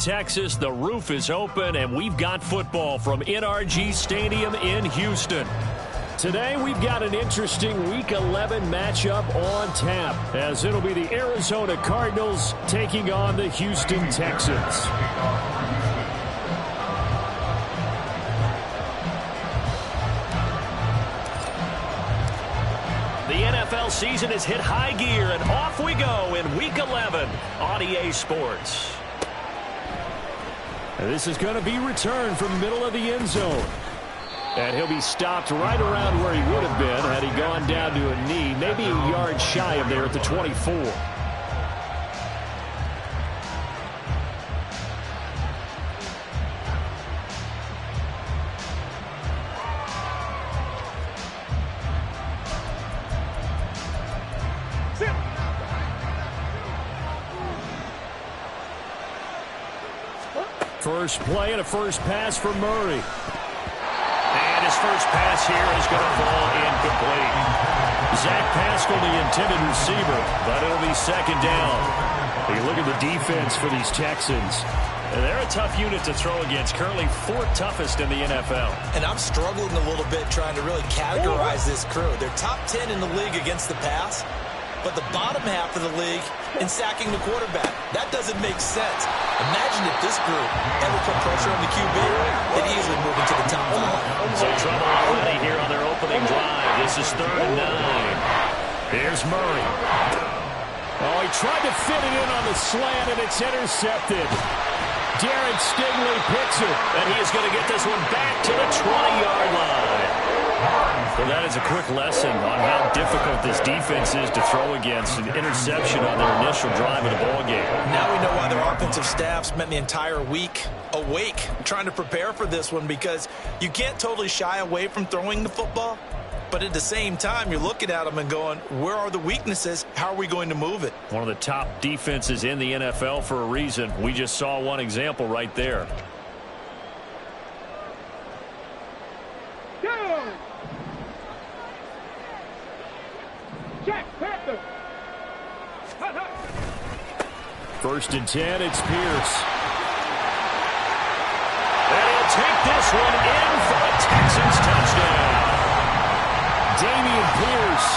Texas, the roof is open, and we've got football from NRG Stadium in Houston. Today, we've got an interesting Week 11 matchup on tap, as it'll be the Arizona Cardinals taking on the Houston Texans. The NFL season has hit high gear, and off we go in Week 11 on EA Sports. This is going to be returned from the middle of the end zone. And he'll be stopped right around where he would have been had he gone down to a knee, maybe a yard shy of there at the 24. First play and a first pass for Murray. And his first pass here is going to fall incomplete. Zach Pascal, the intended receiver, but it'll be second down. You look at the defense for these Texans. And they're a tough unit to throw against, currently fourth toughest in the NFL. And I'm struggling a little bit trying to really categorize this crew. They're top 10 in the league against the pass, but the bottom half of the league in sacking the quarterback. That doesn't make sense. Imagine if this group ever put pressure on the QB, they'd easily move into the top 5. So trouble already here on their opening drive. This is 3rd and 9. Here's Murray. Oh, he tried to fit it in on the slant, and it's intercepted. Darren Stingley picks it, and he is going to get this one back to the 20-yard line. Well, that is a quick lesson on how difficult this defense is to throw against. An interception on their initial drive of the ballgame. Now we know why their offensive staff spent the entire week awake trying to prepare for this one, because you can't totally shy away from throwing the football, but at the same time, you're looking at them and going, where are the weaknesses? How are we going to move it? One of the top defenses in the NFL for a reason. We just saw one example right there. First and 10, it's Pierce. And he'll take this one in for a Texans touchdown. Dameon Pierce,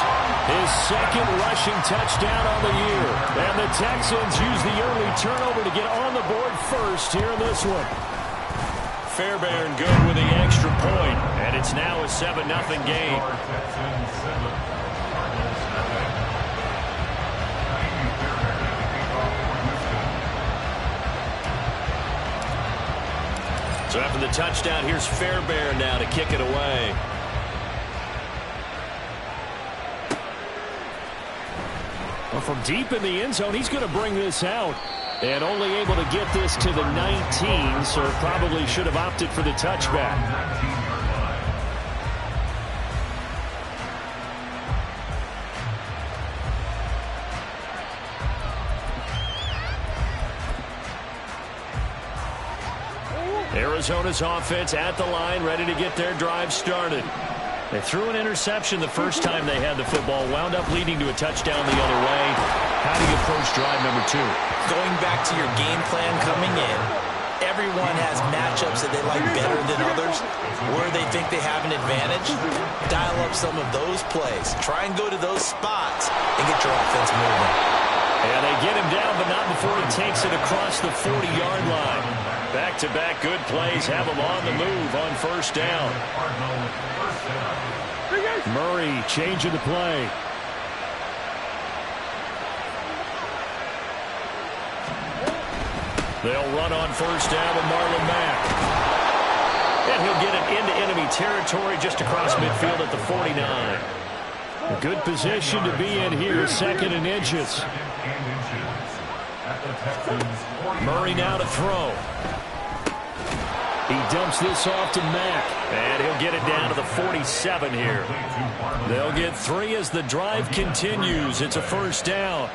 his second rushing touchdown on the year. And the Texans use the early turnover to get on the board first here in this one. Fairbairn good with the extra point, and it's now a 7-0 game. So after the touchdown, here's Fairbairn now to kick it away. Well, from deep in the end zone, he's going to bring this out. And only able to get this to the 19, so probably should have opted for the touchback. Arizona's offense at the line, ready to get their drive started. They threw an interception the first time they had the football, wound up leading to a touchdown the other way. How do you approach drive number 2? Going back to your game plan coming in, everyone has matchups that they like better than others, where they think they have an advantage. Dial up some of those plays. Try and go to those spots and get your offense moving. And they get him down, but not before he takes it across the 40-yard line. Back-to-back good plays have him on the move on first down. Murray changing the play. They'll run on first down with Marlon Mack. And he'll get it into enemy territory just across midfield at the 49. A good position to be in here, 2nd and inches. Murray now to throw. He dumps this off to Mack. And he'll get it down to the 47 here. They'll get 3 as the drive continues. It's a first down.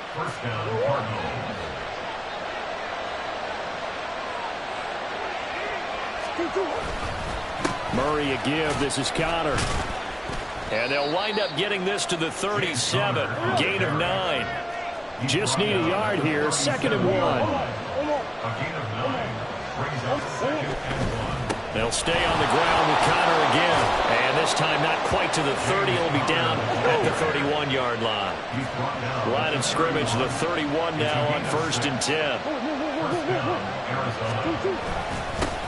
Murray a give. This is Connor. And they'll wind up getting this to the 37. Gain of 9. Just need a yard here. 2nd and 1. They'll stay on the ground with Conner again. And this time not quite to the 30. He'll be down at the 31-yard line. Line of scrimmage, the 31 now on 1st and 10.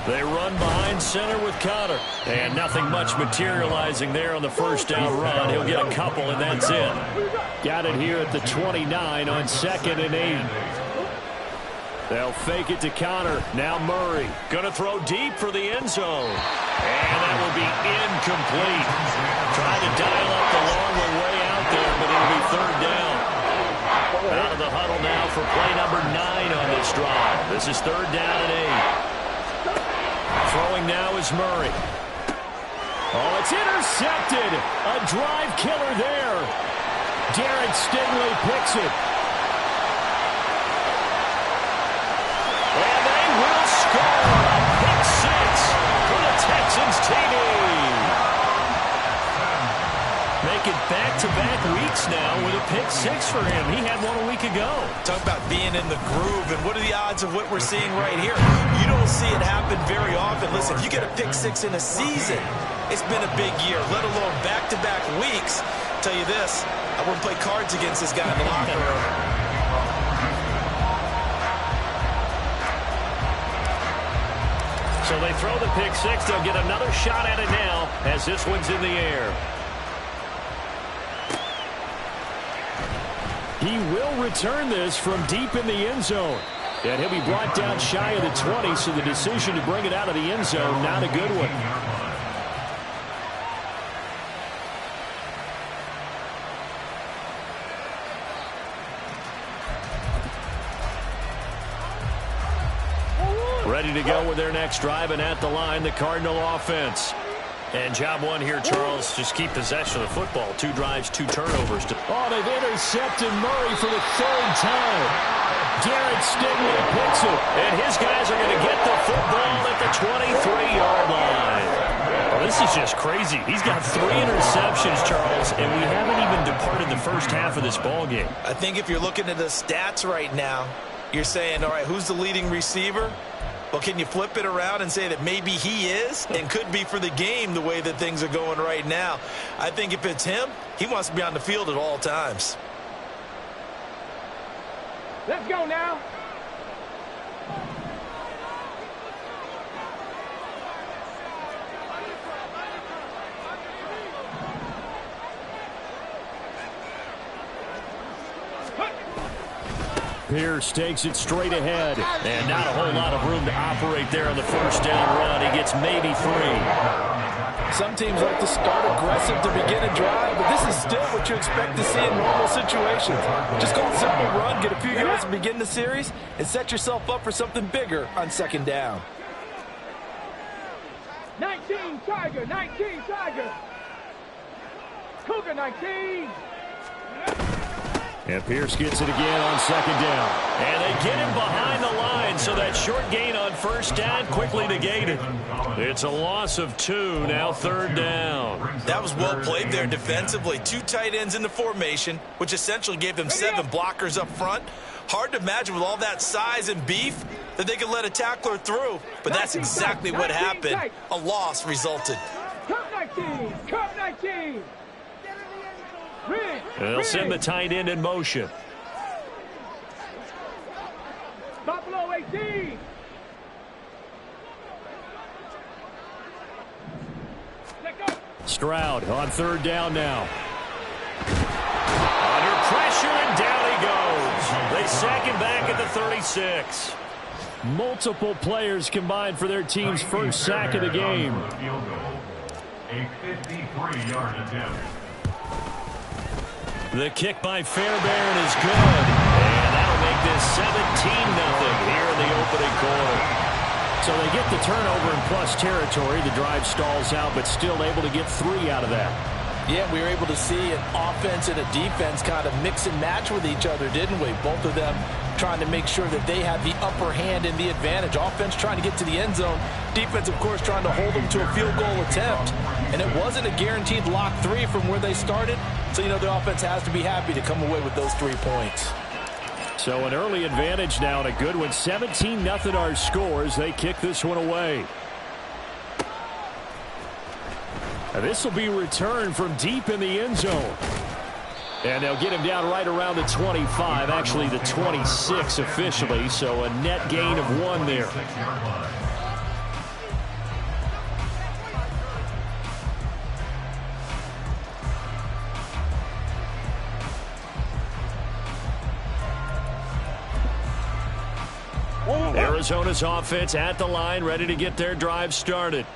They run behind center with Conner. And nothing much materializing there on the first down run. He'll get a couple, and that's it. Got it here at the 29 on 2nd and 8. They'll fake it to Conner. Now Murray. Going to throw deep for the end zone. And that will be incomplete. Trying to dial up the long one way out there, but it'll be 3rd down. Out of the huddle now for play number 9 on this drive. This is 3rd down and 8. Throwing now is Murray. Oh, it's intercepted. A drive killer there. Derek Stingley picks it. And they will score a pick 6 for the Texans TD. Making back-to-back weeks now with a pick 6 for him. He had one a week ago. Talk about being in the groove, and what are the odds of what we're seeing right here? You don't see it happen very often. Listen, if you get a pick 6 in a season, it's been a big year, let alone back-to-back weeks. I'll tell you this, I wouldn't play cards against this guy in the locker room. So they throw the pick 6. They'll get another shot at it now as this one's in the air. He will return this from deep in the end zone. And he'll be brought down shy of the 20, so the decision to bring it out of the end zone, not a good one. Ready to go with their next drive, and at the line, the Cardinal offense. And job one here, Charles, just keep possession of the football. 2 drives, 2 turnovers. Oh, they've intercepted Murray for the 3rd time. Derek Stingley picks it, and his guys are going to get the football at the 23-yard line. Oh, this is just crazy. He's got 3 interceptions, Charles, and we haven't even departed the first half of this ballgame. I think if you're looking at the stats right now, you're saying, all right, who's the leading receiver? Well, can you flip it around and say that maybe he is and could be for the game the way that things are going right now? I think if it's him, he wants to be on the field at all times. Let's go now. Pierce takes it straight ahead, and not a whole lot of room to operate there on the first down run. He gets maybe 3. Some teams like to start aggressive to begin a drive, but this is still what you expect to see in normal situations. Just go simple run, get a few yards to begin the series, and set yourself up for something bigger on 2nd down. 19 Tiger, 19 Tiger. Cougar 19. And Pierce gets it again on 2nd down. And they get him behind the line, so that short gain on 1st down quickly negated. It's a loss of 2, now 3rd down. That was well played there defensively. 2 tight ends in the formation, which essentially gave them 7 blockers up front. Hard to imagine with all that size and beef that they could let a tackler through, but that's exactly what happened. A loss resulted. Cup 19, Cup 19. They'll send the tight end in motion. Buffalo 18. Stroud on 3rd down now. Under pressure, and down he goes. They sack him back at the 36. Multiple players combined for their team's first sack of the game. A 53-yard attempt. The kick by Fairbairn is good. And that'll make this 17-0 here in the opening quarter. So they get the turnover in plus territory. The drive stalls out, but still able to get 3 out of that. Yeah, we were able to see an offense and a defense kind of mix and match with each other, didn't we? Both of them trying to make sure that they had the upper hand and the advantage. Offense trying to get to the end zone. Defense, of course, trying to hold them to a field goal attempt. And it wasn't a guaranteed lock 3 from where they started. So, you know, the offense has to be happy to come away with those 3 points. So an early advantage now and a good one. 17-0 our scores. They kick this one away. And this will be returned from deep in the end zone. And they'll get him down right around the 25, actually the 26 officially, so a net gain of 1 there. Arizona's offense at the line, ready to get their drive started.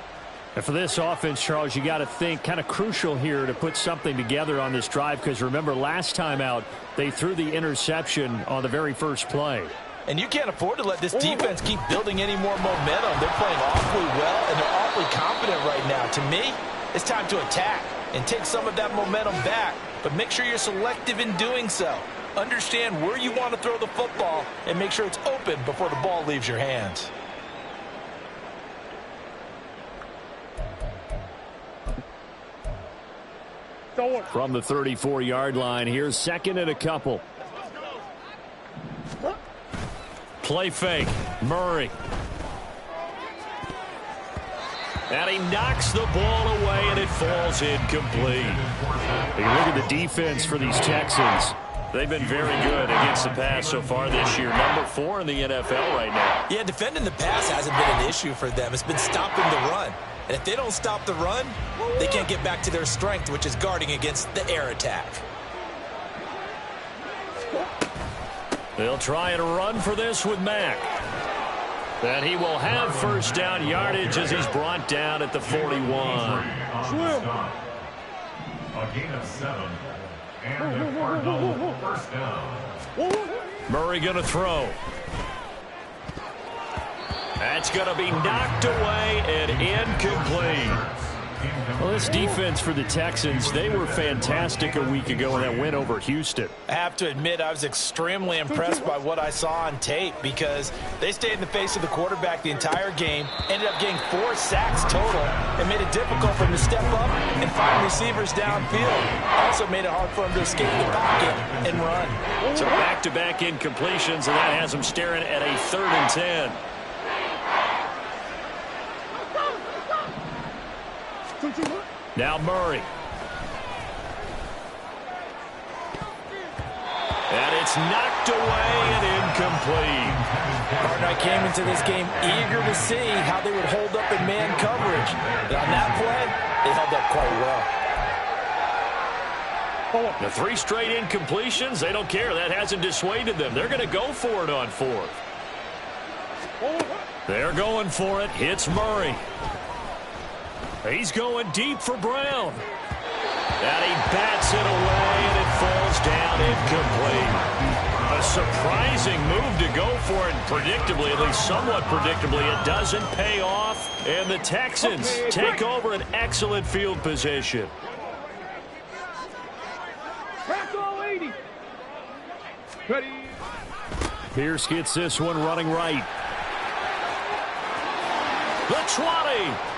And for this offense, Charles, you got to think kind of crucial here to put something together on this drive, because remember last time out they threw the interception on the very first play. And you can't afford to let this defense keep building any more momentum. They're playing awfully well, and they're awfully confident right now. To me, it's time to attack and take some of that momentum back, but make sure you're selective in doing so. Understand where you want to throw the football and make sure it's open before the ball leaves your hands. From the 34-yard line, here's 2nd and a couple. Play fake. Murray. And he knocks the ball away, and it falls incomplete. You look at the defense for these Texans. They've been very good against the pass so far this year. Number 4 in the NFL right now. Yeah, defending the pass hasn't been an issue for them. It's been stopping the run. And if they don't stop the run, they can't get back to their strength, which is guarding against the air attack. They'll try and run for this with Mack. And he will have first down yardage as he's brought down at the 41. A gain of 7. And the Cardinal first down. Murray going to throw. That's going to be knocked away and incomplete. Well, this defense for the Texans, they were fantastic a week ago in that win over Houston. I have to admit, I was extremely impressed by what I saw on tape, because they stayed in the face of the quarterback the entire game, ended up getting 4 sacks total, and made it difficult for him to step up and find receivers downfield. Also made it hard for him to escape the pocket and run. So back-to-back incompletions, and that has him staring at a 3rd and 10. Now Murray. And it's knocked away and incomplete. Gardner came into this game eager to see how they would hold up in man coverage. And on that play, they held up quite well. The 3 straight incompletions, they don't care. That hasn't dissuaded them. They're going to go for it on 4th. They're going for it. Hits Murray. He's going deep for Brown. And he bats it away, and it falls down incomplete. A surprising move to go for it, and predictably, at least somewhat predictably, it doesn't pay off. And the Texans take over an excellent field position. Ready. Pierce gets this one running right. The 20.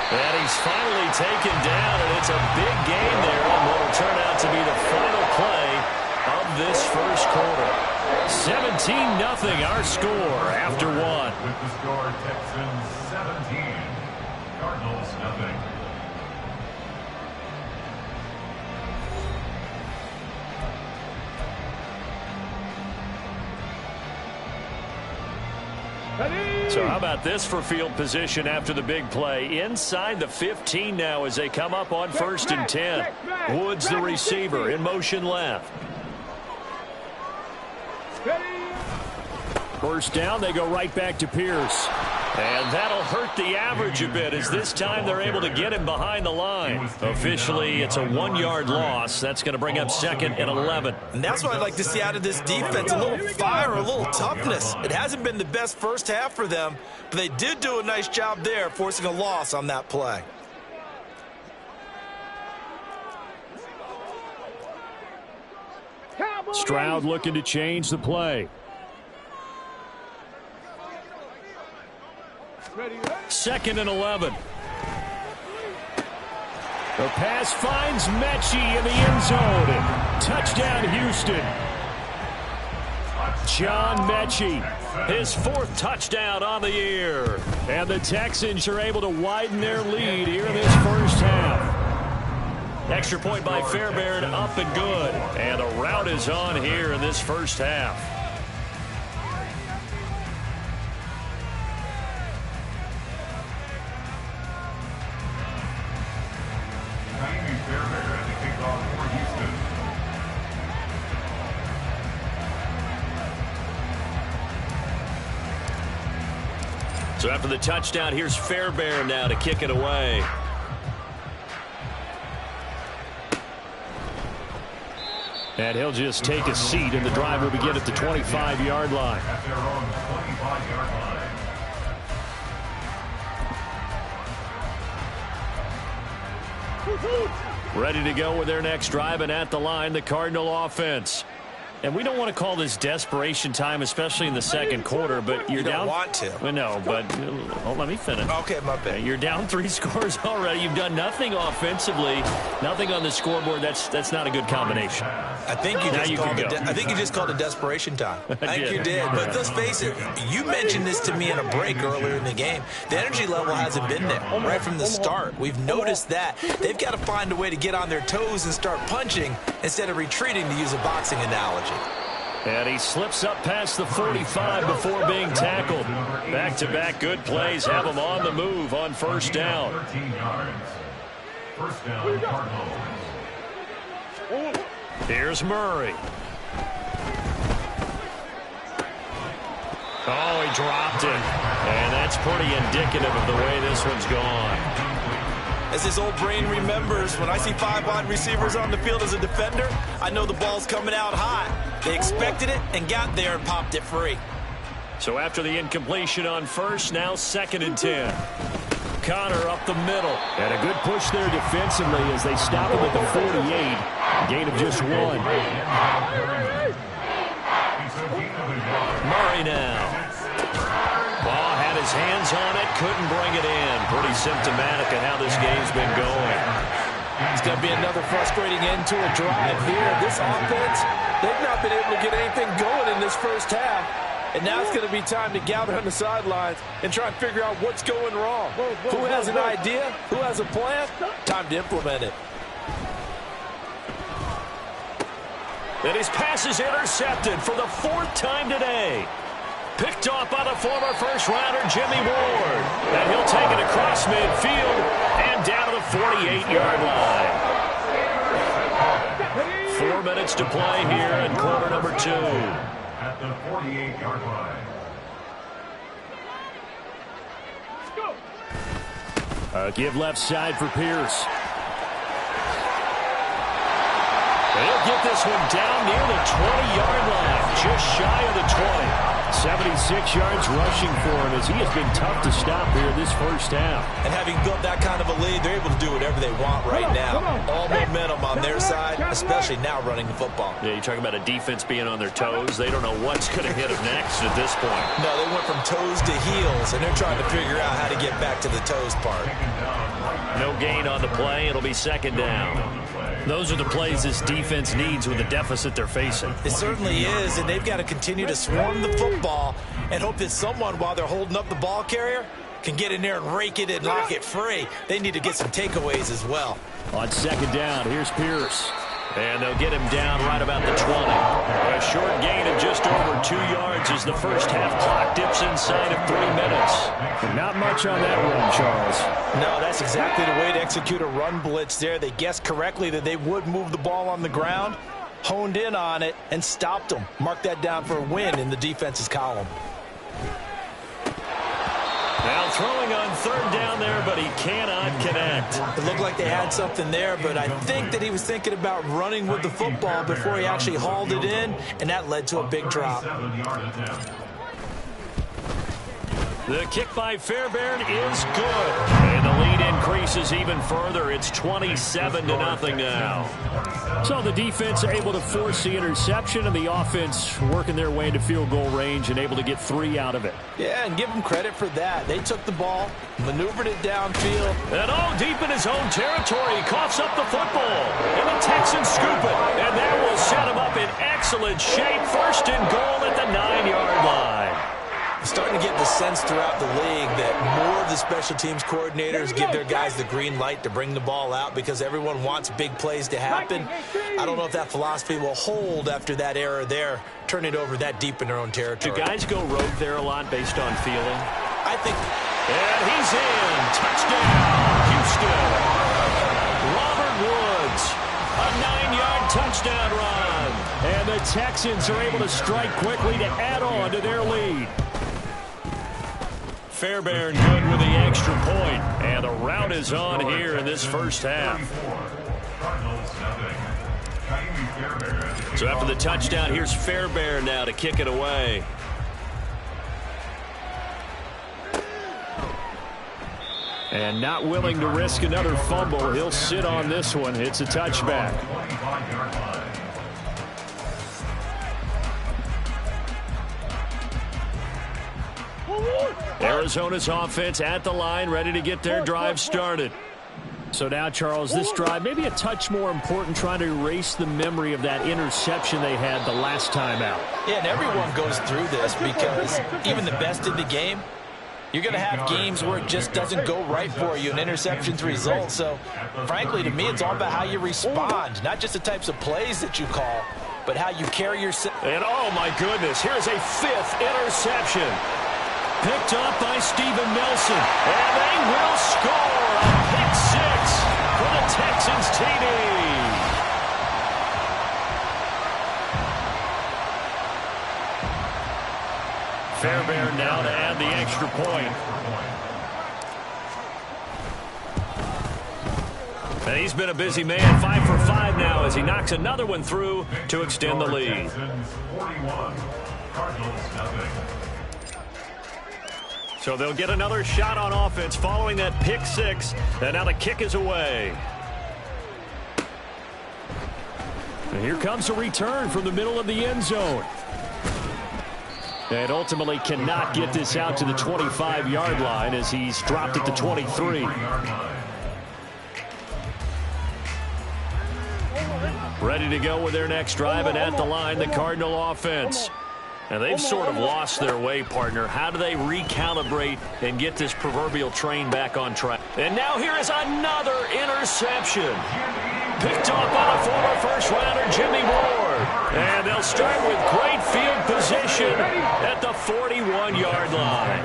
And he's finally taken down, and it's a big game there on what will turn out to be the final play of this first quarter. 17-0 our score after 1. With the score, Texans 17, Cardinals nothing. So how about this for field position after the big play? Inside the 15 now as they come up on 1st and 10. Woods, the receiver, in motion left. First down, they go right back to Pierce. And that'll hurt the average a bit, as this time they're able to get him behind the line. Officially, it's a 1-yard loss. That's going to bring up 2nd and 11. And that's what I'd like to see out of this defense, a little fire, a little toughness. It hasn't been the best first half for them, but they did do a nice job there, forcing a loss on that play. Stroud looking to change the play. 2nd and 11. The pass finds Mechie in the end zone. Touchdown, Houston. John Mechie, his 4th touchdown on the year. And the Texans are able to widen their lead here in this first half. Extra point by Fairbairn, up and good. And the rout is on here in this first half. Fairbairn at the kickoff for Houston. So after the touchdown, here's Fairbairn now to kick it away. And he'll just take a seat, and the drive will begin at the 25-yard line. At their own 25-yard line. Ready to go with their next drive, and at the line, the Cardinal offense. And we don't want to call this desperation time, especially in the second quarter, but you're down. You don't want to. Well, no, but let me finish. Okay, my bad. You're down 3 scores already. You've done nothing offensively, nothing on the scoreboard. That's not a good combination. I think you just called it desperation time. I think you did. But let's face it, you mentioned this to me in a break earlier in the game. The energy level hasn't been there right from the start. We've noticed that. They've got to find a way to get on their toes and start punching instead of retreating, to use a boxing analogy. And he slips up past the 45 before being tackled. Back-to-back good plays have him on the move on first down. 13 yards. First down, Cardinals. Here's Murray. Oh, he dropped it. And that's pretty indicative of the way this one's gone. As his old brain remembers, when I see 5 wide receivers on the field as a defender, I know the ball's coming out hot. They expected it and got there and popped it free. So after the incompletion on first, now 2nd and 10. Connor up the middle. And a good push there defensively as they stop him at the 48. Gain of just 1. Murray now. Ball had his hands on it, couldn't bring it in. Pretty symptomatic of how this game's been going. It's going to be another frustrating end to a drive here. This offense, they've not been able to get anything going in this first half. And now it's going to be time to gather on the sidelines and try and figure out what's going wrong. Who has an idea? Who has a plan? Time to implement it. And his pass is intercepted for the 4th time today. Picked off by the former first-rounder Jimmy Ward. And he'll take it across midfield and down to the 48-yard line. 4 minutes to play here in quarter number 2. At the 48-yard line. Give left side for Pierce. They'll get this one down near the 20-yard line, just shy of the 20. 76 yards rushing for him as he has been tough to stop here this first half. And having built that kind of a lead, they're able to do whatever they want right now. All momentum on their side, especially now running the football. Yeah, you're talking about a defense being on their toes. They don't know what's going to hit them next at this point. No, they went from toes to heels, and they're trying to figure out how to get back to the toes part. No gain on the play. It'll be 2nd down. Those are the plays this defense needs with the deficit they're facing. It certainly is, and they've got to continue to swarm the football and hope that someone, while they're holding up the ball carrier, can get in there and rake it and knock it free. They need to get some takeaways as well. On 2nd down, here's Pierce. And they'll get him down right about the 20. A short gain of just over 2 yards as the first half clock dips inside of 3 minutes. Not much on that run, Charles. No, that's exactly the way to execute a run blitz there. They guessed correctly that they would move the ball on the ground, honed in on it, and stopped them. Mark that down for a win in the defense's column. Now throwing on 3rd down there, but he cannot connect. It looked like they had something there, but I think that he was thinking about running with the football before he actually hauled it in, and that led to a big drop. The kick by Fairbairn is good. And the lead increases even further. It's 27-0 now. So the defense able to force the interception, and the offense working their way into field goal range and able to get 3 out of it. Yeah, and give them credit for that. They took the ball, maneuvered it downfield. And deep in his own territory, he coughs up the football. And the Texans scoop it. And that will set him up in excellent shape. 1st and goal at the 9-yard line. Starting to get the sense throughout the league that more of the special teams coordinators give their guys the green light to bring the ball out because everyone wants big plays to happen. I don't know if that philosophy will hold after that error there, turn it over that deep in their own territory. Do guys go rogue there a lot based on feeling? I think. And he's in. Touchdown, Houston. Robert Woods, a 9-yard touchdown run. And the Texans are able to strike quickly to add on to their lead. Fairbairn good with the extra point, and the rout is on here in this first half. So after the touchdown, here's Fairbairn now to kick it away. And not willing to risk another fumble, he'll sit on this one. It's a touchback. Arizona's offense at the line, ready to get their drive started. So now, Charles, this drive maybe a touch more important, trying to erase the memory of that interception they had the last time out. Yeah, and everyone goes through this because even the best in the game, you're going to have games where it just doesn't go right for you, and interceptions result. So, frankly, to me, it's all about how you respond, not just the types of plays that you call, but how you carry yourself. And, oh, my goodness, here's a 5th interception. Picked up by Steven Nelson, and they will score a pick 6 for the Texans TD. Fairbairn now to add the extra point. And he's been a busy man, 5 for 5 now as he knocks another one through to extend the lead. So they'll get another shot on offense following that pick 6. And now the kick is away. And here comes a return from the middle of the end zone. And ultimately cannot get this out to the 25-yard line as he's dropped at the 23. Ready to go with their next drive, and at the line, the Cardinal offense. And they've sort of lost their way, partner. How do they recalibrate and get this proverbial train back on track? And now here is another interception. Picked up on a former first-rounder, Jimmy Ward. And they'll start with great field position at the 41-yard line.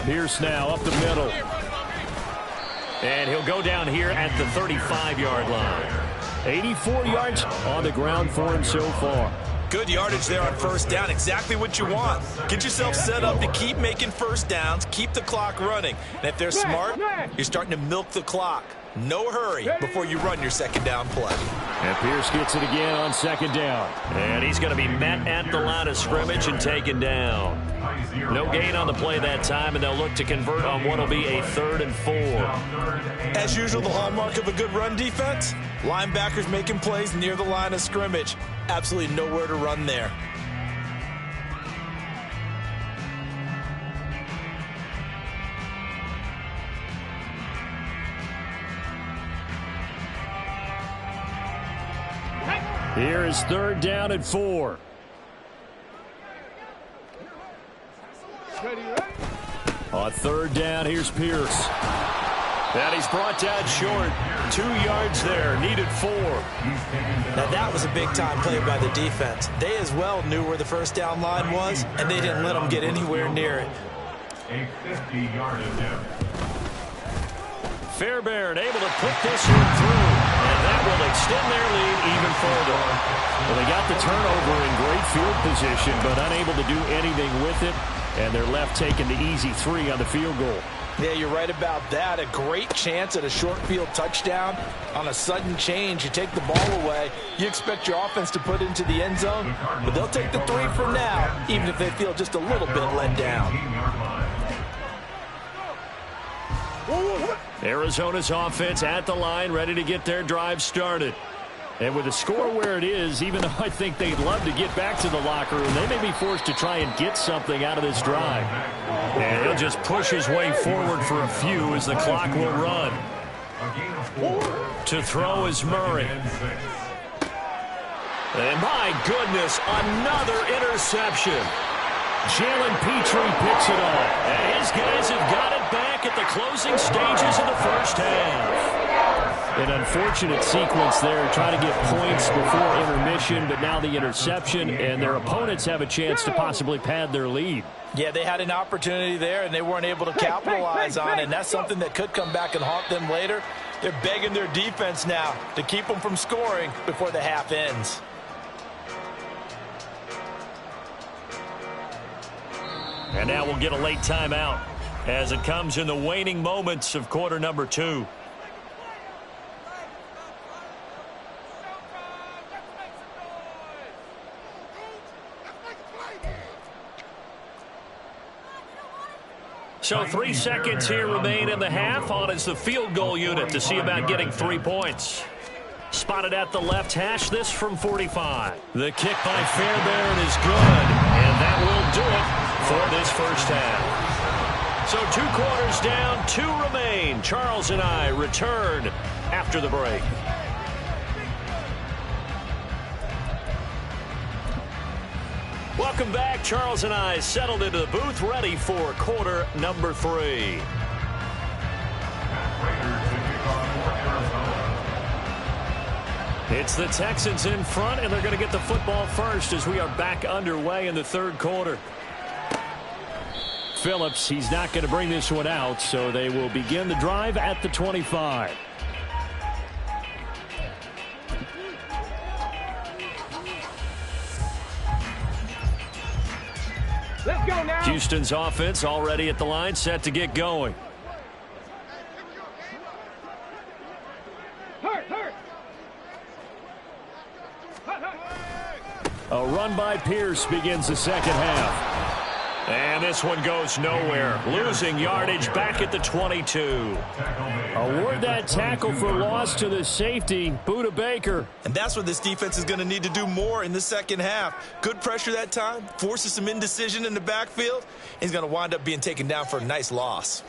Pierce now up the middle. And he'll go down here at the 35-yard line. 84 yards on the ground for him so far. Good yardage there on first down. Exactly what you want. Get yourself set up to keep making first downs, keep the clock running. And if they're smart, you're starting to milk the clock. No hurry before you run your second down play. And Pierce gets it again on second down. And he's going to be met at the line of scrimmage and taken down. No gain on the play that time, and they'll look to convert on what will be a 3rd and 4. As usual, the hallmark of a good run defense, linebackers making plays near the line of scrimmage. Absolutely nowhere to run there. Here is 3rd down and 4. On 3rd down, here's Pierce. And he's brought down short. 2 yards there, needed 4. Now that was a big-time play by the defense. They as well knew where the first down line was, and they didn't let them get anywhere near it. A 50-yard attempt. Fairbairn able to put this one through, and that will extend their lead even further. Well, they got the turnover in great field position, but unable to do anything with it, and they're left taking the easy 3 on the field goal. Yeah, you're right about that. A great chance at a short field touchdown. On a sudden change, you take the ball away. You expect your offense to put into the end zone, but they'll take the 3 for now, even if they feel just a little bit let down. Arizona's offense at the line, ready to get their drive started. And with the score where it is, even though I think they'd love to get back to the locker room, they may be forced to try and get something out of this drive. And he'll just push his way forward for a few as the clock will run. To throw is Murray. And my goodness, another interception. Jalen Petrie picks it up. And his guys have got it back at the closing stages of the first half. An unfortunate sequence there, trying to get points before intermission, but now the interception, and their opponents have a chance to possibly pad their lead. Yeah, they had an opportunity there, and they weren't able to capitalize on it, and that's something that could come back and haunt them later. They're begging their defense now to keep them from scoring before the half ends. And now we'll get a late timeout as it comes in the waning moments of quarter number 2. So 3 seconds here remain in the half. On is the field goal unit to see about getting 3 points. Spotted at the left hash, this from 45. The kick by Fairbairn is good, and that will do it for this first half. So 2 quarters down, 2 remain. Charles and I return after the break. Welcome back. Charles and I settled into the booth, ready for quarter number 3. It's the Texans in front, and they're going to get the football first as we are back underway in the third quarter. Phillips, he's not going to bring this one out, so they will begin the drive at the 25. Let's go now. Houston's offense already at the line, set to get going. A run by Pierce begins the second half. And this one goes nowhere. Losing yardage back at the 22. Award that tackle for loss to the safety, Budda Baker. And that's what this defense is going to need to do more in the second half. Good pressure that time, forces some indecision in the backfield. He's going to wind up being taken down for a nice loss.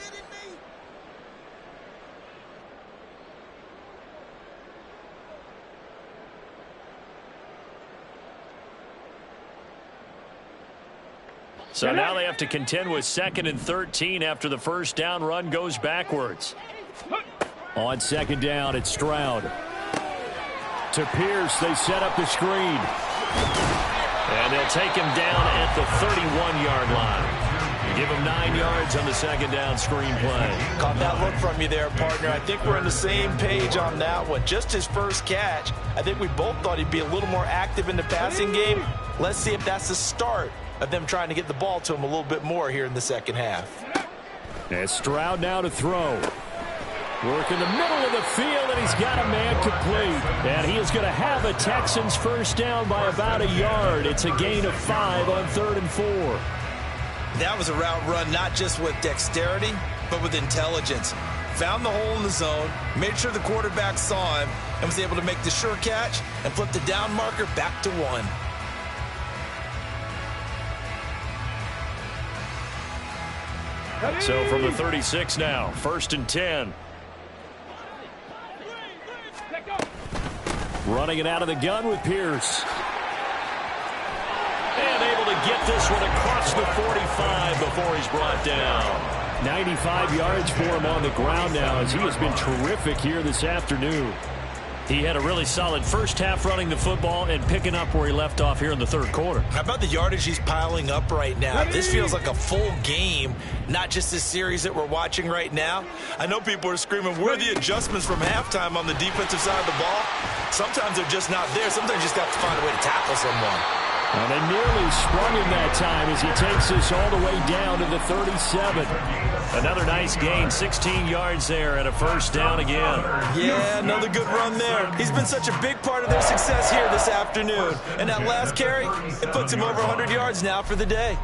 So now they have to contend with 2nd and 13 after the first down run goes backwards. On 2nd down, it's Stroud. To Pierce, they set up the screen. And they'll take him down at the 31-yard line. Give him 9 yards on the 2nd down screen play. Caught that look from you there, partner. I think we're on the same page on that one. Just his first catch. I think we both thought he'd be a little more active in the passing game. Let's see if that's the start of them trying to get the ball to him a little bit more here in the second half. And Stroud now to throw. Work in the middle of the field, and he's got a man complete. And he is going to have a Texans first down by about a yard. It's a gain of 5 on 3rd and 4. That was a route run not just with dexterity, but with intelligence. Found the hole in the zone, made sure the quarterback saw him, and was able to make the sure catch and flip the down marker back to 1. So from the 36 now, 1st and 10. Running it out of the gun with Pierce. And able to get this one across the 45 before he's brought down. 95 yards for him on the ground now as he has been terrific here this afternoon. He had a really solid first half running the football and picking up where he left off here in the third quarter. How about the yardage he's piling up right now? This feels like a full game, not just this series that we're watching right now. I know people are screaming, where are the adjustments from halftime on the defensive side of the ball? Sometimes they're just not there. Sometimes you just have to find a way to tackle someone. And they nearly sprung him that time as he takes this all the way down to the 37. Another nice gain, 16 yards there and a first down again. Yeah, another good run there. He's been such a big part of their success here this afternoon. And that last carry, it puts him over 100 yards now for the day.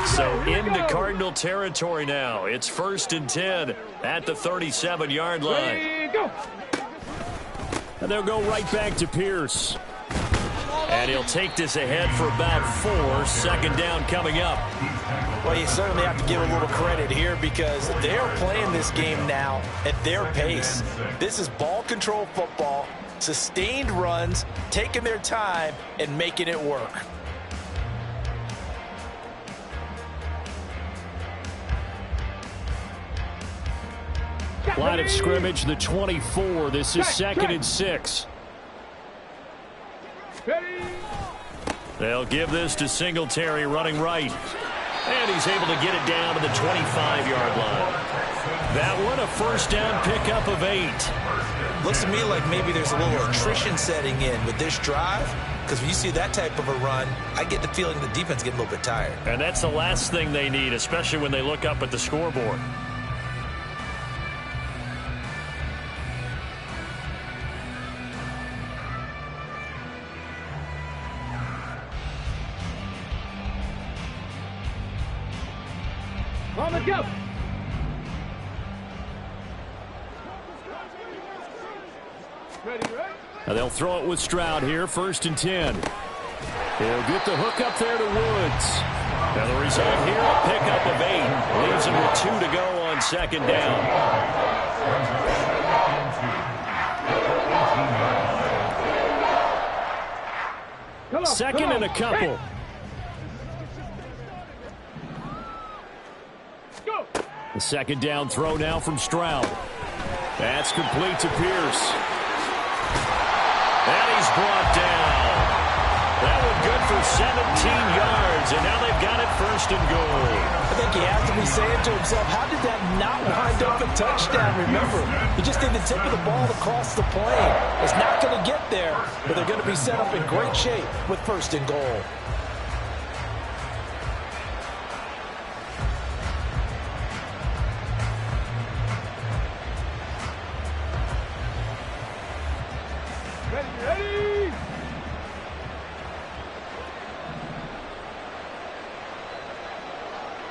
So into Cardinal territory now. It's 1st and 10 at the 37-yard line. And they'll go right back to Pierce. And he'll take this ahead for about 4. 2nd down coming up. Well, you certainly have to give a little credit here because they're playing this game now at their pace. This is ball control football, sustained runs, taking their time and making it work. Line of scrimmage, the 24. This is 2nd and 6. They'll give this to Singletary running right. And he's able to get it down to the 25-yard line. That one, a first down pickup of 8. Looks to me like maybe there's a little attrition setting in with this drive. Because when you see that type of a run, I get the feeling the defense getting a little bit tired. And that's the last thing they need, especially when they look up at the scoreboard. On the go. Ready? Now they'll throw it with Stroud here, 1st and 10. He'll get the hook up there to Woods. Now the result here, a pickup of 8. Leaves him with 2 to go on 2nd down. Second and a couple. The 2nd down throw now from Stroud. That's complete to Pierce. And he's brought down. That one good for 17 yards, and now they've got it 1st and goal. I think he has to be saying to himself, how did that not wind up a touchdown? Remember, he just did the tip of the ball across the plane. It's not going to get there, but they're going to be set up in great shape with 1st and goal. Ready?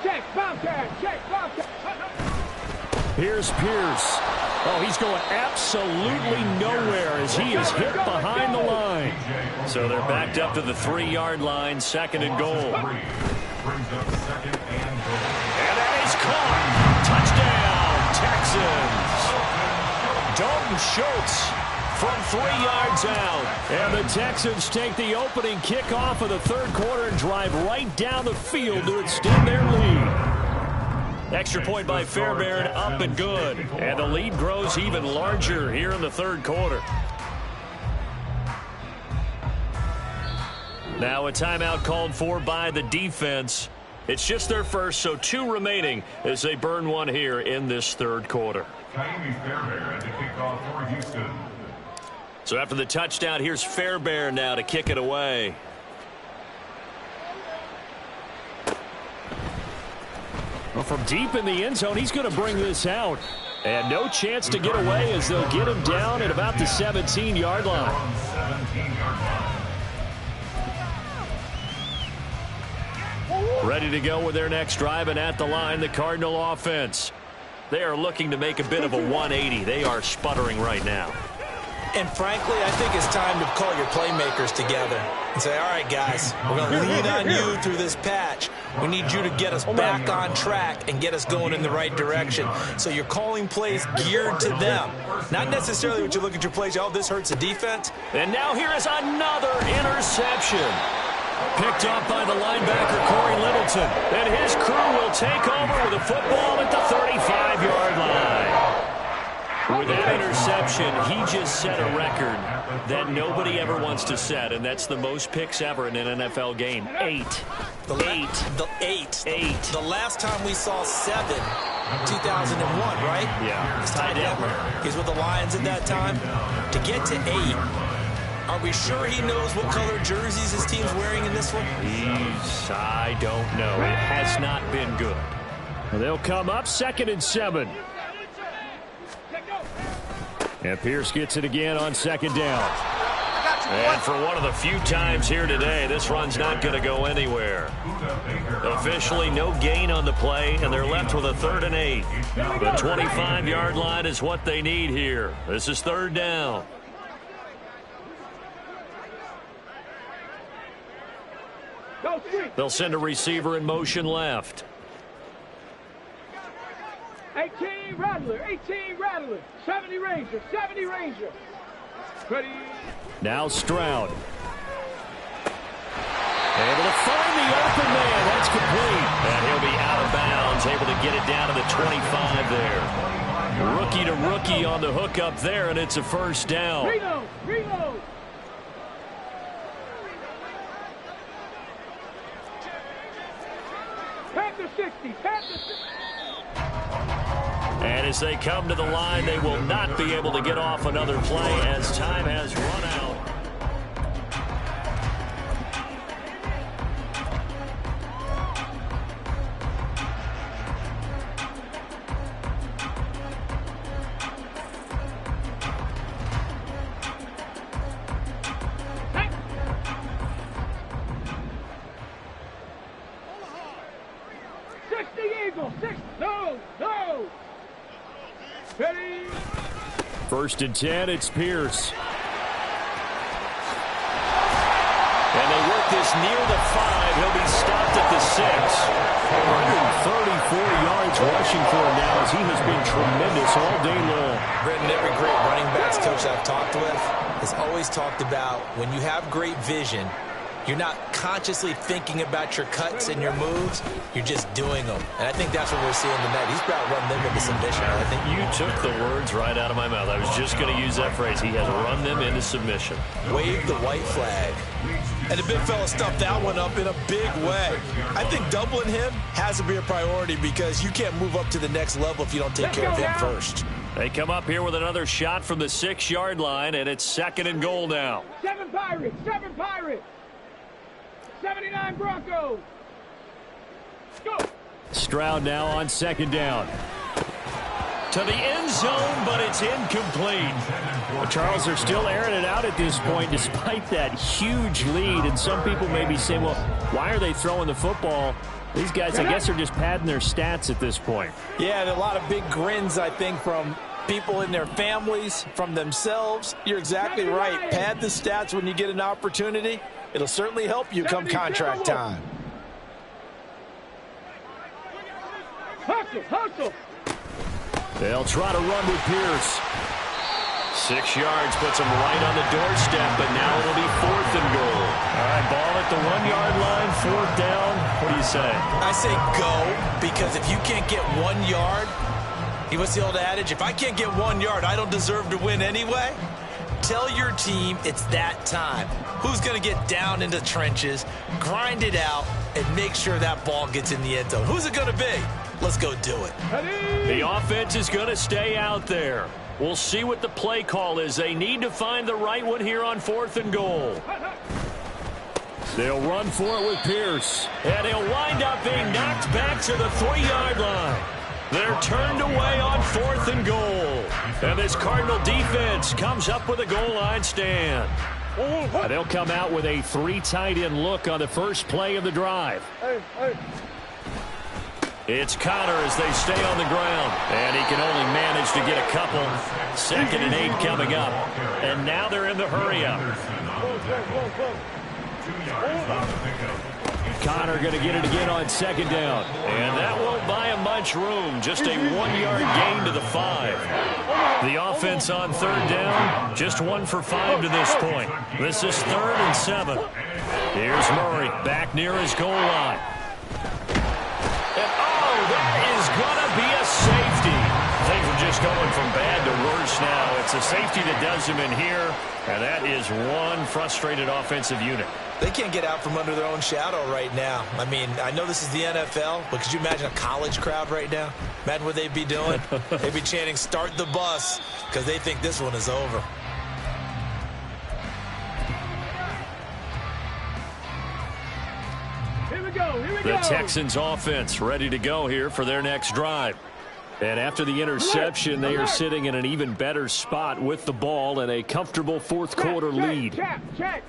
Check, bomb tag. Here's Pierce. Oh, he's going absolutely nowhere as he is hit behind the line. So they're backed up to the 3-yard line, 2nd and goal. Brings up 2nd and goal. And that is caught. Touchdown, Texans. Dalton Schultz from 3 yards out. And the Texans take the opening kickoff of the 3rd quarter and drive right down the field to extend their lead. Extra point by Fairbairn, up and good. And the lead grows even larger here in the 3rd quarter. Now a timeout called for by the defense. It's just their first, so 2 remaining as they burn one here in this 3rd quarter. Ka'imi Fairbairn to kick off for Houston. So after the touchdown, here's Fairbairn now to kick it away. Well, from deep in the end zone, he's going to bring this out. And no chance to get away as they'll get him down at about the 17-yard line. Ready to go with their next drive, and at the line, the Cardinal offense. They are looking to make a bit of a 180. They are sputtering right now. And frankly, I think it's time to call your playmakers together and say, all right, guys, we're going to lean on you through this patch. We need you to get us back on track and get us going in the right direction. So you're calling plays geared to them. Not necessarily what you look at your plays, oh, this hurts the defense. And now here is another interception. Picked up by the linebacker, Corey Littleton. And his crew will take over with a football at the 35-yard line. With that interception, he just set a record that nobody ever wants to set, and that's the most picks ever in an NFL game. 8. The last time we saw 7, 2001, right? Yeah. It's Ty Detmer. He's with the Lions at that time. To get to 8, are we sure he knows what color jerseys his team's wearing in this one? I don't know. It has not been good. They'll come up 2nd and 7. And Pierce gets it again on 2nd down. And for one of the few times here today, this run's not going to go anywhere. Officially, no gain on the play, and they're left with a 3rd and 8. The 25-yard line is what they need here. This is 3rd down. They'll send a receiver in motion left. 18 Rattler, 18 Rattler. 70 Ranger, 70 Ranger. Ready. Now Stroud. Able to find the open man. That's complete. And he'll be out of bounds, able to get it down to the 25 there. Rookie to rookie on the hook up there, and it's a first down. Reload, reload. Panther 60, Panther 60. And as they come to the line, they will not be able to get off another play as time has run out. First and 10, it's Pierce. And they work this near the 5. He'll be stopped at the 6. 134 yards rushing for him now as he has been tremendous all day long. Brendan, every great running backs coach I've talked with has always talked about when you have great vision, you're not consciously thinking about your cuts and your moves. You're just doing them. And I think that's what we're seeing tonight. He's about to run them into submission. I think you took the words right out of my mouth. I was just going to use that phrase. He has run them into submission. Wave the white flag. And the big fella stuffed that one up in a big way. I think doubling him has to be a priority because you can't move up to the next level if you don't take care of him first. They come up here with another shot from the 6-yard line, and it's 2nd and goal now. 7 Pirates, 7 Pirates. 79 Broncos. Go. Stroud now on 2nd down. To the end zone, but it's incomplete. Well, Charles, they're still airing it out at this point despite that huge lead. And some people may be saying, well, why are they throwing the football? These guys, I guess, are just padding their stats at this point. Yeah, there are a lot of big grins, I think, from people in their families, from themselves. You're exactly right. Pad the stats when you get an opportunity. It'll certainly help you come contract time. Hustle, hustle. They'll try to run with Pierce. 6 yards puts him right on the doorstep, but now it'll be 4th and goal. All right, ball at the 1-yard line, 4th down. What do you say? I say go, because if you can't get 1 yard, what's the old adage? If I can't get 1 yard, I don't deserve to win anyway. Tell your team it's that time. Who's going to get down into the trenches, grind it out, and make sure that ball gets in the end zone? Who's it going to be? Let's go do it. The offense is going to stay out there. We'll see what the play call is. They need to find the right one here on 4th and goal. They'll run for it with Pierce. And he'll wind up being knocked back to the 3-yard line. They're turned away on 4th and goal. And this Cardinal defense comes up with a goal line stand. And they'll come out with a 3 tight end look on the first play of the drive. It's Connor as they stay on the ground. And he can only manage to get a couple. 2nd and 8 coming up. And now they're in the hurry-up. Connor going to get it again on 2nd down. And that won't buy him much room. Just a 1-yard gain to the 5. The offense on 3rd down, just 1 for 5 to this point. This is 3rd and 7. Here's Murray back near his goal line. And that is going to be a safety. Things are just going from bad to worse now. It's a safety that does him in here, and that is one frustrated offensive unit. They can't get out from under their own shadow right now. I mean, I know this is the NFL, but could you imagine a college crowd right now? Imagine what they'd be doing. They'd be chanting, "Start the bus," because they think this one is over. Here we go, here we go. The Texans offense ready to go here for their next drive. And after the interception, they are sitting in an even better spot with the ball and a comfortable 4th quarter lead. Check.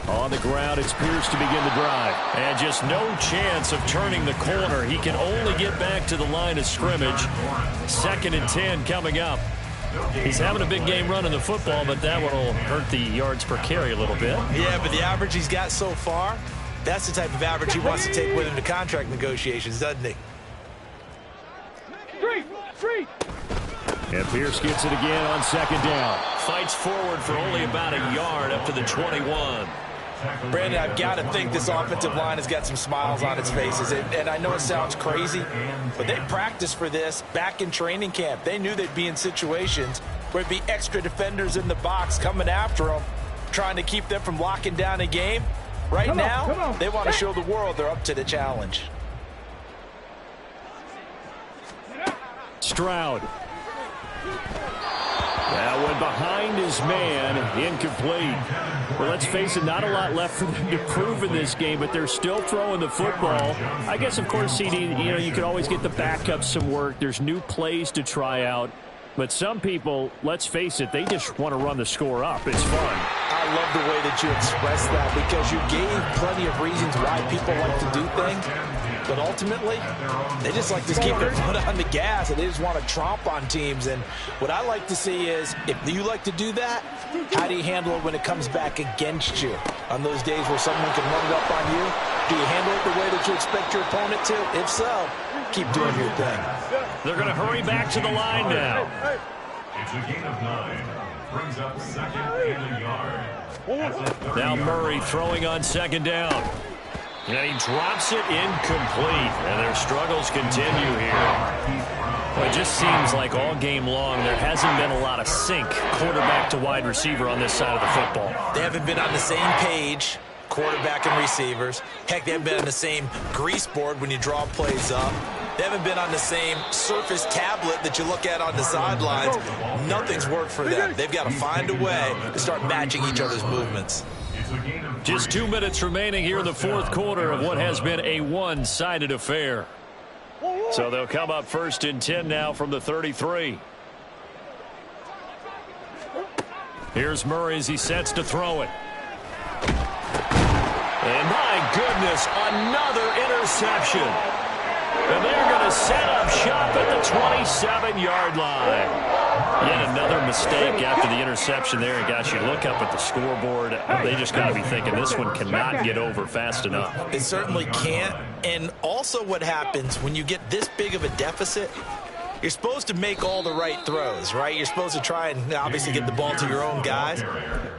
On the ground, it's Pierce to begin the drive. And just no chance of turning the corner. He can only get back to the line of scrimmage. 2nd and 10 coming up. He's having a big game running the football, but that one will hurt the yards per carry a little bit. Yeah, but the average he's got so far, That's the type of average he wants to take with him to contract negotiations, doesn't he? Three. And Pierce gets it again on second down. Fights forward for only about a yard up to the 21. Brandon, I've got to think this offensive line has got some smiles on its faces. And I know it sounds crazy, but they practiced for this back in training camp. They knew they'd be in situations where there'd be extra defenders in the box coming after them, trying to keep them from locking down a game. Right now, they want to show the world they're up to the challenge. Stroud. That one behind his man, incomplete. Well, let's face it, not a lot left for them to prove in this game, but they're still throwing the football. I guess, of course, CD, you could always get the backups some work. There's new plays to try out. But some people, let's face it, they just want to run the score up. It's fun. I love the way that you expressed that because you gave plenty of reasons why people like to do things. But ultimately, they just like to keep their foot on the gas, and they just want to tromp on teams. And what I like to see is, if you like to do that, how do you handle it when it comes back against you? On those days where someone can run it up on you, do you handle it the way that you expect your opponent to? If so, keep doing your thing. They're going to hurry back to the line now. It's a gain of 9. Brings up second and a yard. Now Murray throwing on second down. And he drops it incomplete. And their struggles continue here. Well, it just seems like all game long there hasn't been a lot of sync quarterback to wide receiver on this side of the football. They haven't been on the same page, quarterback and receivers. Heck, they haven't been on the same grease board when you draw plays up. They haven't been on the same Surface tablet that you look at on the sidelines. Nothing's worked for them. They've got to find a way to start matching each other's movements. Just 2 minutes remaining here in the fourth quarter of what has been a one-sided affair. So they'll come up first and 10 now from the 33. Here's Murray as he sets to throw it. And my goodness, another interception. And they're going to set up shop at the 27-yard line. Yet another mistake after the interception there. And gosh, you look up at the scoreboard, they just got to be thinking this one cannot get over fast enough. It certainly can't. And also what happens when you get this big of a deficit, you're supposed to make all the right throws, right? You're supposed to try and obviously get the ball to your own guys.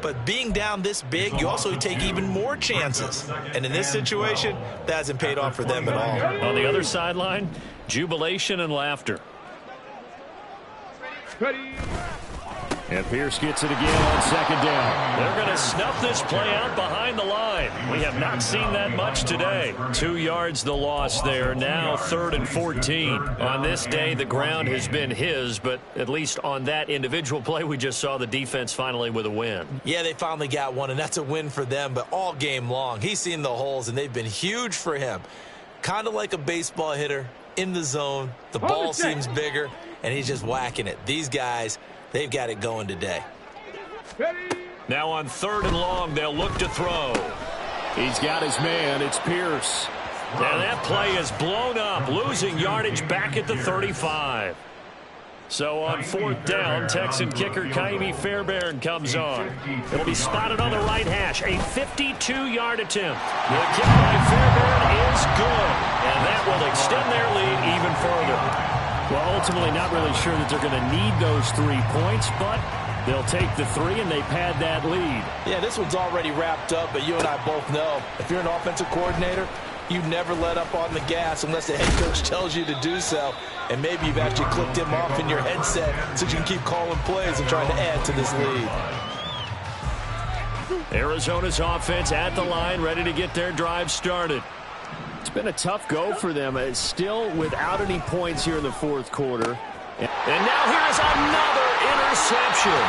But being down this big, you also take even more chances. And in this situation, that hasn't paid off for them at all. On the other sideline, jubilation and laughter. Ready. And Pierce gets it again on second down. They're going to snuff this play out behind the line. We have not seen that much today. 2 yards the loss there. Now 3rd and 14. On this day, the ground has been his, but at least on that individual play, we just saw the defense finally with a win. Yeah, they finally got one, and that's a win for them, but all game long, he's seen the holes, and they've been huge for him. Kind of like a baseball hitter in the zone. The ball seems bigger, and he's just whacking it. These guys, they've got it going today. Now on 3rd and long, they'll look to throw. He's got his man. It's Pierce. And that play is blown up, losing yardage back at the 35. So on 4th down, Texan kicker Ka'imi Fairbairn comes on. It'll be spotted on the right hash. A 52-yard attempt. The kick by Fairbairn is good. And that will extend their lead even further. Well, ultimately not really sure that they're going to need those 3 points, but they'll take the 3 and they pad that lead. Yeah, this one's already wrapped up, but you and I both know if you're an offensive coordinator, you never let up on the gas unless the head coach tells you to do so. And maybe you've actually clicked him off in your headset so you can keep calling plays and trying to add to this lead. Arizona's offense at the line, ready to get their drive started. It's been a tough go for them. It's still without any points here in the fourth quarter. And now here's another interception.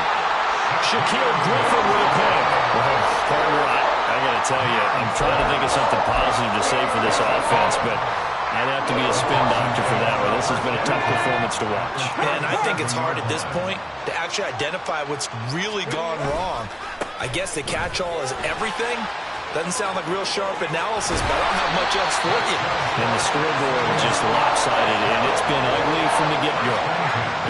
Shaquille Griffin with a pick. Well, partner, I got to tell you, I'm trying to think of something positive to say for this offense, but I'd have to be a spin doctor for that one. This has been a tough performance to watch. And I think it's hard at this point to actually identify what's really gone wrong. I guess the catch-all is everything. Doesn't sound like real sharp analysis, but I don't have much else for you. And the scoreboard just lopsided, and it's been ugly from the get-go.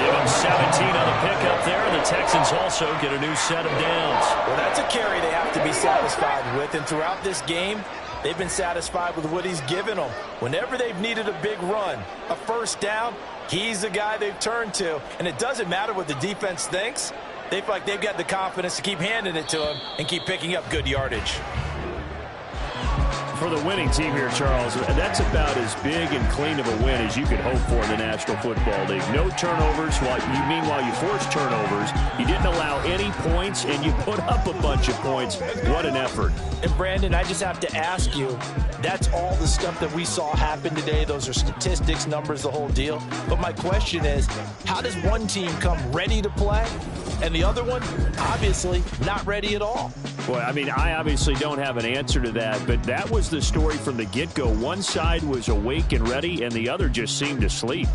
Give them 17 on the pickup there. The Texans also get a new set of downs. Well, that's a carry they have to be satisfied with. And throughout this game, They've been satisfied with what he's given them. Whenever they've needed a big run, a first down, he's the guy they've turned to. And it doesn't matter what the defense thinks. They feel like they've got the confidence to keep handing it to him and keep picking up good yardage. For the winning team here, Charles, that's about as big and clean of a win as you could hope for in the National Football League. No turnovers. Meanwhile, you forced turnovers. You didn't allow any points, and you put up a bunch of points. What an effort. And, Brandon, I just have to ask you, that's all the stuff that we saw happen today. Those are statistics, numbers, the whole deal. But my question is, how does one team come ready to play and the other one, obviously, not ready at all? Boy, I mean, I obviously don't have an answer to that, but that was the story from the get-go. One side was awake and ready, and the other just seemed to sleep.